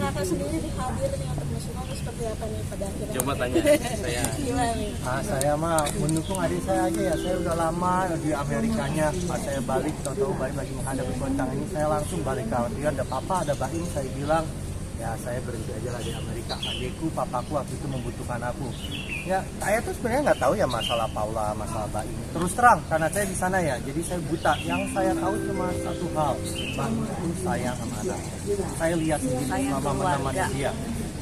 kakak sendiri hadir nih untuk musuhan seperti apa nih pada akhirnya? Coba tanya saya. Gimana nih? Saya mah mendukung adik saya aja ya. Saya udah lama di Amerikanya. Pas saya balik, tahu-tahu balik lagi menghadapi goncang ini, saya langsung balik ke dia. Ada papa, ada baim, saya bilang ya saya berhenti aja lah di Amerika. Adikku, papaku waktu itu membutuhkan aku. Ya, saya tuh sebenarnya nggak tahu ya masalah Paula, masalah baim. Terus terang, karena saya di sana ya, jadi saya buta. Yang saya tahu cuma satu hal, baim itu sayang sama anak. Saya lihat sendiri selama menemani dia.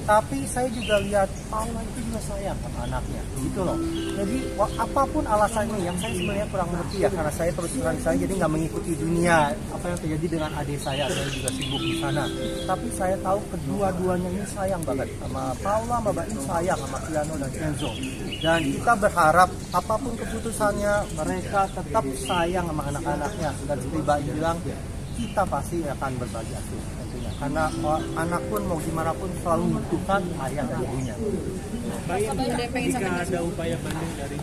Tapi saya juga lihat Paula itu juga sayang sama anaknya, gitu loh. Jadi apapun alasannya, yang saya sebenarnya kurang mengerti ya, karena saya terus terang saya jadi nggak mengikuti dunia apa yang terjadi dengan adik saya juga sibuk di sana. Tapi saya tahu kedua-duanya ini sayang banget sama Paula, sama Baim sayang sama Kiano dan Kenzo. Dan kita berharap apapun keputusannya mereka tetap sayang sama anak-anaknya. Dan seperti Baim bilang, kita pasti akan berbagi hasil tentunya. Karena anak pun mau gimana pun selalu membutuhkan ayah dan ibunya. Baik, jika ada upaya banding dari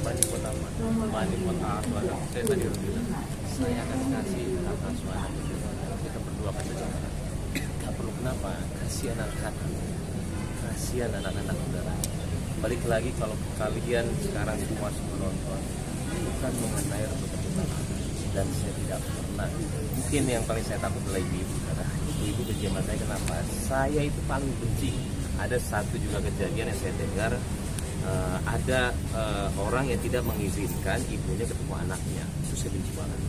Banding pertama, banding pertama, saya tadi udah bilang, saya akan kasih atas suara kita berdua akan bicara. Gak perlu kenapa, kasihan anak-anak, kasihan anak-anak saudara. Balik lagi kalau kalian sekarang semua nonton, bukan mengenai rebut dan saya tidak pernah. Mungkin yang paling saya takut adalah ibu-ibu, karena ibu benci sama saya. Kenapa? Saya itu paling benci. Ada satu juga kejadian yang saya dengar, ada orang yang tidak mengizinkan ibunya ketemu anaknya. Itu saya benci banget.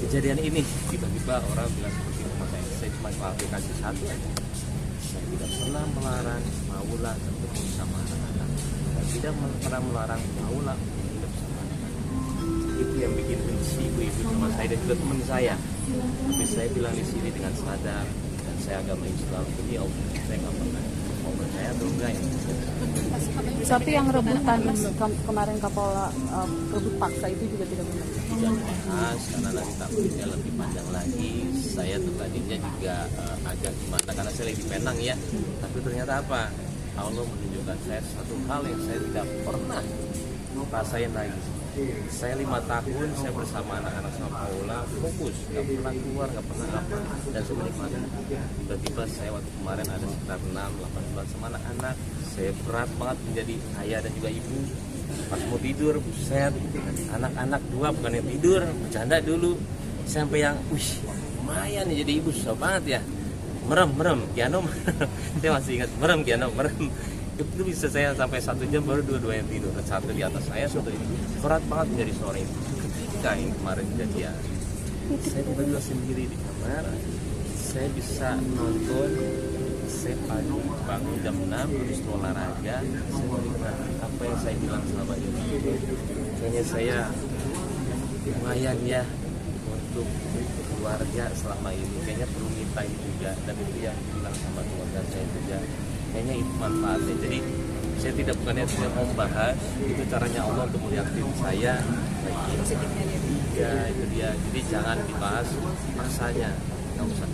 Kejadian ini tiba-tiba orang bilang seperti itu sama saya cuma klarifikasi satu aja. Saya tidak pernah melarang Paula ketemu sama anak-anak. Saya tidak pernah melarang Paula hidup sama anak-anak. Itu yang bikin benci ibu-ibu sama saya dan juga teman saya. Tapi saya bilang di sini dengan sadar, dan saya agama Islam, ini Allah, saya nggak pernah mau percaya atau enggak ya. Tapi yang rebutan kemarin Kapolda rebut paksa itu juga tidak benar. Tidak bahas karena nanti takutnya lebih panjang lagi. Saya tuh tadinya juga agak gimana karena saya lagi Penang ya. Tapi ternyata apa? Allah menunjukkan saya satu hal yang saya tidak pernah rasain lagi. Saya 5 tahun saya bersama anak-anak sama Paula fokus, nggak pernah keluar, nggak pernah apa, dan saya menikmati. Tiba-tiba saya waktu kemarin ada sekitar 6-8 bulan sama anak-anak, saya berat banget menjadi ayah dan juga ibu. Pas mau tidur, buset, anak-anak 2 bukan yang tidur, bercanda dulu, sampai yang, lumayan nih jadi ibu susah banget ya, merem, Kiano, saya masih ingat merem. Itu bisa saya sampai 1 jam baru dua-dua yang tidur, satu di atas saya, satu ini berat banget menjadi seorang ibu. Ketika yang kemarin kejadian, saya tiba-tiba sendiri di kamar, saya bisa nonton, saya pagi bangun jam 6 habis olahraga, saya menikmati apa yang saya bilang selama ini. Kayaknya saya lumayan ya untuk keluarga selama ini, kayaknya perlu me time juga, dan itu yang bilang sama keluarga saya juga. Kayaknya itu manfaatnya. Jadi saya bukannya tidak mau membahas, itu caranya Allah untuk melihat diri saya lagi. Ya itu dia. Jadi jangan dibahas paksanya, nggak usah.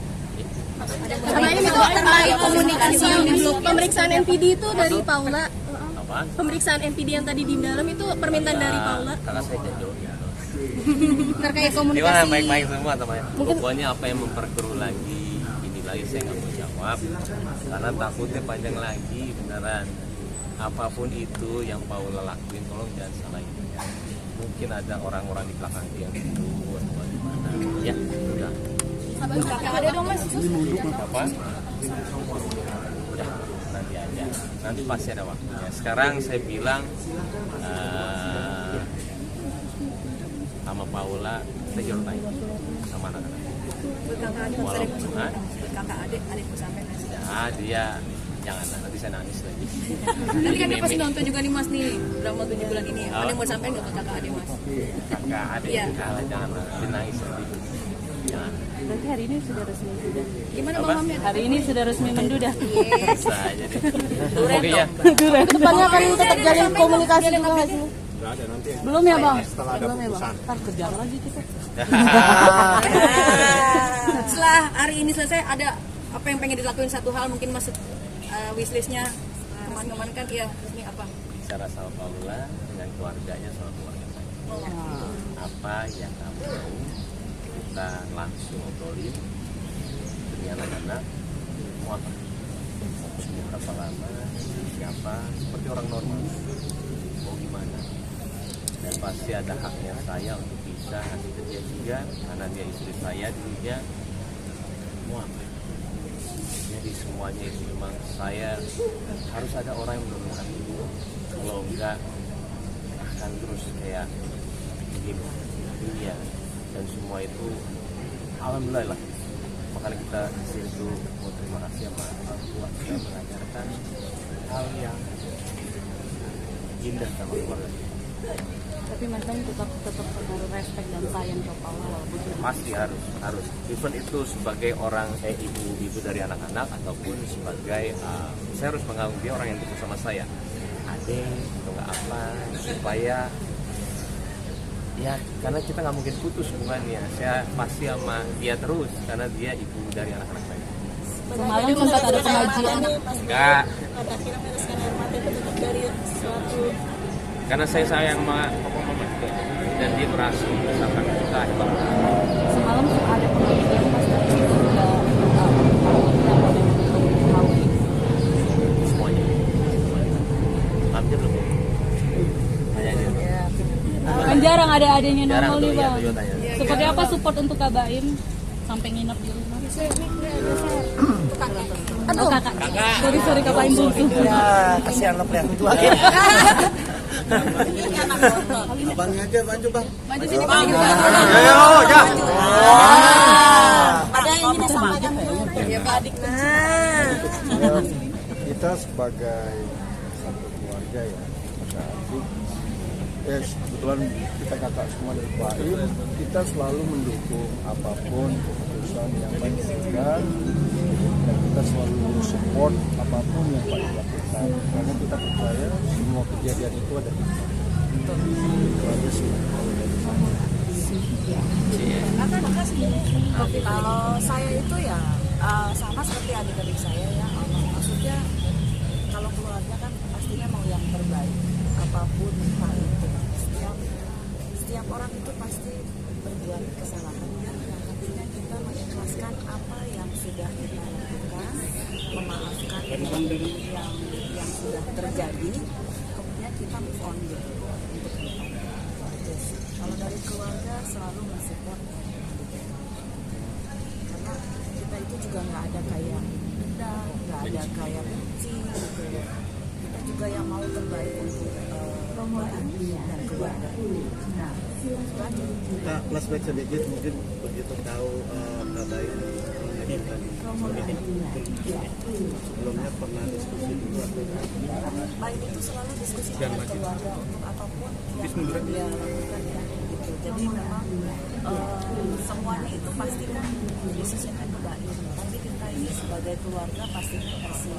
Sama ini terkait komunikasi yang pemeriksaan NPD itu dari Paula. Apa? Pemeriksaan NPD yang tadi di dalam itu permintaan dari Paula. Kakak saya jauh ya. Terkait Gimana komunikasi. baik-baik semua teman. Pokoknya apa yang memperkeruh lagi, ini lagi saya nggak mau jawab karena takutnya panjang lagi beneran. Apapun itu yang Paula lakuin, tolong jangan salahin ya. Mungkin ada orang-orang di belakang dia yang itu atau gimana. Ya, udah. Ada dong Mas. Apa? Udah, nanti aja. Nanti pasti ada waktunya. Sekarang saya bilang sama Paula, kita jual naik sama anak-anak. Walaupun Kakak adik mau sampai. ya dia jangan, nanti saya nangis lagi. Nanti kan dia pasti nonton juga nih Mas nih drama 7 bulan ini. Ada yang mau sampai nggak ke kakak adik Mas? Kakak adik Iya. kalah, jangan dia nangis lagi. Jangan. Berarti hari ini sudah resmi mendudah. Gimana Apa? Bang Mamir? Hari ini sudah resmi mendudah. Bisa aja deh. Oke ya. Kedepannya akan tetap jalin komunikasi juga nggak sih? nggak ada nanti Belum ya Bang? setelah ada Belum ya Bang? keputusan. Ntar kerjaan lagi kita. Setelah hari ini selesai ada apa yang pengen dilakuin satu hal mungkin Mas wishlistnya kemarin-kemarin kan iya ini apa? Bicara sama Paula dengan keluarganya, sama keluarga saya. Apa yang kamu mau kita langsung obrolin, anak-anak mau apa, mau berapa lama, siapa, seperti orang normal, mau gimana. Dan pasti ada haknya saya untuk bisa ngasih ke dia juga, karena dia istri saya dulunya. Mau apa? Jadi semuanya itu memang saya harus ada orang yang menurunkan itu. Kalau enggak akan terus kayak begini dunia, dan semua itu alhamdulillah lah. Makanya kita di sini tuh mau terima kasih sama orang tua kita mengajarkan hal yang indah sama keluarga. Tapi Mas Daeng tetap menaruh respect dan sayang ke Paula walaupun Pasti harus. Even itu sebagai orang ibu dari anak-anak ataupun sebagai saya harus menganggap dia orang yang dekat sama saya, adek atau nggak apa, supaya ya karena kita nggak mungkin putus hubungannya. Saya pasti sama dia terus karena dia ibu dari anak-anak saya. semalam sempat ada pengajian. Enggak, Pada akhirnya meneteskan air mata itu tetap dari suatu karena saya sayang sama papa mama juga, dan dia berhasil membesarkan kita hebat. Semalam ada pengajian Mas Daeng juga tahu Semuanya hampir lebih tanya aja. kan jarang ada adanya Jarang nongol tuh nih ya, Bang. tuh tanya. Seperti apa support untuk Kak Baim sampai nginep di rumah? Oh, kakak. Sorry Kak Baim bungsu. Ya kasihan lo pria itu aja. Abangnya aja maju bang. Maju sini Bang. ada yang ingin disampaikan Ya Pak Adik. Kita sebagai satu keluarga ya, kakak adik, kebetulan kita kakak semua dari Baim, kita selalu mendukung apapun keputusan yang Baim lakukan, dan kita selalu support apapun yang Baim lakukan, karena kita percaya semua kejadian itu ada hikmah. Itu aja sih kalau dari saya. Kalau saya itu ya sama seperti adik-adik saya ya, maksudnya kalau keluarga kan pastinya mau yang terbaik apapun hal itu. Setiap orang itu pasti berbuat kesalahan, yang pentingnya kita mengikhlaskan apa yang sudah kita lakukan, memaafkan yang sudah terjadi, kemudian kita move on gitu untuk depan. Kalau dari keluarga selalu mensupport, karena kita itu juga nggak ada kayak dendam, nggak ada kayak benci gitu. Kita juga yang mau terbaik untuk Baim dan keluarga. Kita flashback sedikit mungkin begitu tahu Kak Baim sebelumnya pernah diskusi dulu atau Baim itu selalu diskusi dengan keluarga untuk apapun yang dia lakukan ya gitu. Jadi memang semuanya itu pasti kan disusunkan ke Baim, tapi kita ini sebagai keluarga pasti kasih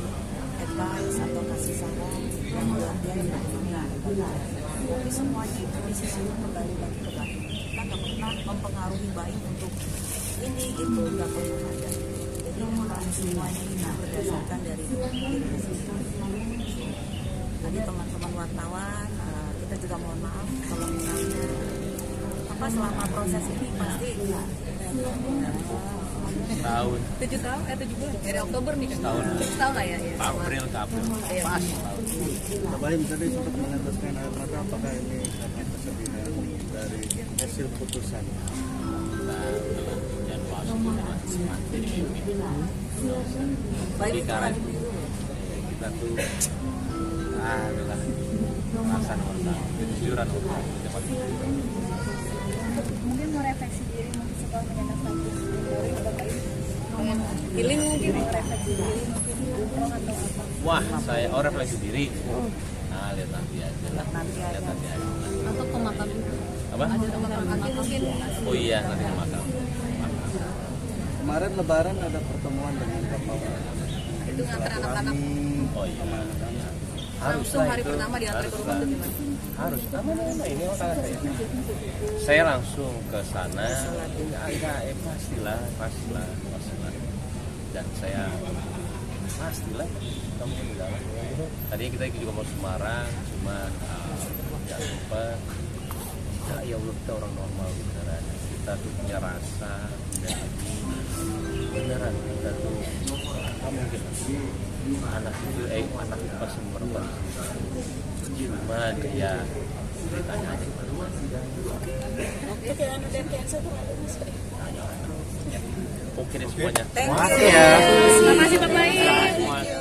advice atau kasih saran yang buat dia yang benar. Tapi semuanya itu disusunkan kembali lagi ke Baim. Kita nggak pernah mempengaruhi Baim untuk ini itu, nggak pernah ada. Jadi memang semuanya ini berdasarkan dari diri sendiri. Tadi teman-teman wartawan, kita juga mohon maaf kalau misalnya selama proses ini pasti Tahun 7 tahun, 7 bulan dari Oktober nih kan? Setahun lah ya. April ke April pas tahun. Kak Baim tadi sempat meneteskan air mata, apakah ini karena kesedihan dari hasil putusan? Dan waktu jadi baik karena kita tuh adalah perasaan orang kejujuran orang Mungkin mau refleksi diri mungkin setelah menyandang status dari Bapak Ibu. Healing mungkin. Refleksi diri mungkin umroh atau apa. wah saya refleksi diri lihat nanti aja lah lihat nanti aja Atau ke makam itu. apa Nanti mungkin oh iya nanti ke makam. Kemarin Lebaran ada pertemuan dengan Bapak itu ngantar anak-anak Oh iya harus langsung hari pertama diantar ke rumah tuh gimana? harus nama ini orang saya langsung ke sana pastilah dan saya pastilah kamu jalan tadinya kita juga mau Semarang cuma jangan lupa ya Allah kita orang normal beneran kita tuh punya rasa dan beneran kita tuh anak itu pas perempuan cuma dia ditanya aja oke deh semuanya. Makasih ya. Terima kasih Pak Baik. Semua